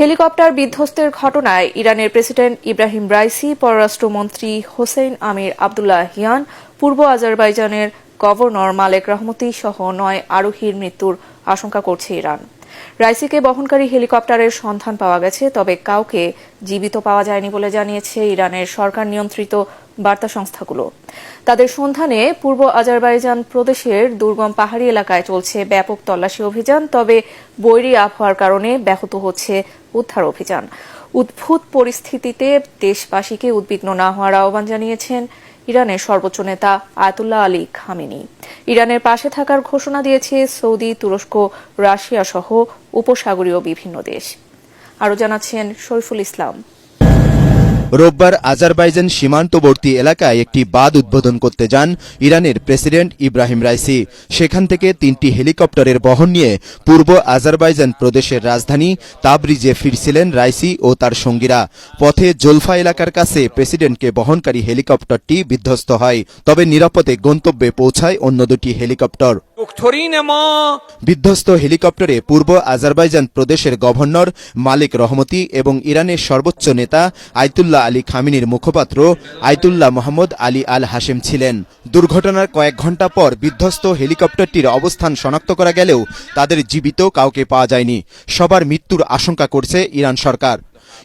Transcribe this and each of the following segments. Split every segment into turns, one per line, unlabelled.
Helicopter বিধ্বস্তের ঘটনায় ইরানের president Ebrahim Raisi, পররাষ্ট্রমন্ত্রী হোসেইন আমির আবদুল্লাহিয়ান, পূর্ব আজারবাইজানের গভর্নর মালেক রহমতি সহ ৯ আরোহীর মৃত্যুর আশঙ্কা করছে ইরান। রাইসিকে বহনকারী হেলিকপ্টারের সন্ধান পাওয়া গেছে, তবে কাউকে জীবিত পাওয়া যায়নি বলে জানিয়েছে ইরানের সরকার নিয়ন্ত্রিত বার্তা সংস্থাগুলো। তাদের সন্ধানে পূর্ব আজারবাইজান প্রদেশের দুর্গম পাহাড়ি এলাকায় চলছে ব্যাপক তল্লাশি অভিযান, তবে বৈরী আবহাওয়ার কারণে ব্যাহত হচ্ছে উদ্ধার অভিযান। উদ্ভূত পরিস্থিতিতে দেশবাসীকে উদ্বিগ্ন না হওয়ার আহ্বান জানিয়েছেন ইরানের সর্বোচ্চ নেতা আয়াতুল্লাহ আলী খামেনি। ইরানের পাশে থাকার ঘোষণা দিয়েছে সৌদি, তুরস্ক, রাশিয়া সহ উপসাগরীয় বিভিন্ন দেশ। আরও জানাচ্ছেন শরীফুল ইসলাম।
রোববার আজারবাইজান সীমান্তবর্তী এলাকায় একটি বাঁধ উদ্বোধন করতে যান ইরানের প্রেসিডেন্ট ইব্রাহিম রাইসি। সেখান থেকে 3টি হেলিকপ্টারের বহন নিয়ে পূর্ব আজারবাইজান প্রদেশের রাজধানী তাবরিজে ফিরছিলেন রাইসি ও তার সঙ্গীরা। পথে জোলফা এলাকার কাছে প্রেসিডেন্টকে বহনকারী হেলিকপ্টারটি বিধ্বস্ত হয়, তবে নিরাপদে গন্তব্যে পৌঁছায় অন্য দুটি হেলিকপ্টার। বিধ্বস্ত হেলিকপ্টারে পূর্ব আজারবাইজান প্রদেশের গভর্নর মালেক রহমতি এবং ইরানের সর্বোচ্চ নেতা আয়াতুল্লাহ আলী খামেনির মুখপাত্র আয়াতুল্লাহ মোহাম্মদ আলী আল হাশেম ছিলেন। দুর্ঘটনার কয়েক ঘণ্টা পর বিধ্বস্ত হেলিকপ্টারটির অবস্থান শনাক্ত করা গেলেও তাদের জীবিত কাউকে পাওয়া যায়নি। সবার মৃত্যুর আশঙ্কা করছে ইরান সরকার।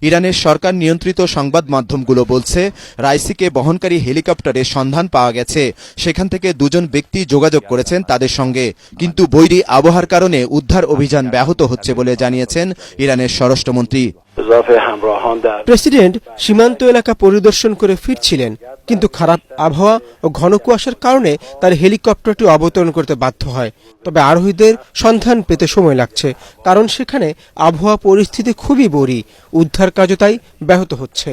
ইরানের সরকার নিয়ন্ত্রিত সংবাদ মাধ্যমগুলো বলছে, রাইসিকে বহনকারী হেলিকপ্টারের সন্ধান পাওয়া গেছে। সেখান থেকে 2 জন ব্যক্তি যোগাযোগ করেছেন তাদের সঙ্গে, কিন্তু বৈরী আবহাওয়ার কারণে উদ্ধার অভিযান ব্যাহত হচ্ছে বলে জানিয়েছেন ইরানের স্বরাষ্ট্রমন্ত্রী।
প্রেসিডেন্ট সীমান্ত এলাকা পরিদর্শন করে ফিরছিলেন, কিন্তু খারাপ আবহাওয়া ও ঘন কুয়াশার কারণে তার হেলিকপ্টারটি অবতরণ করতে বাধ্য হয়। তবে আরোহীদের সন্ধান পেতে সময় লাগছে, কারণ সেখানে আবহাওয়া পরিস্থিতি খুবই বৈরী। উদ্ধার কাজও তাই ব্যাহত হচ্ছে।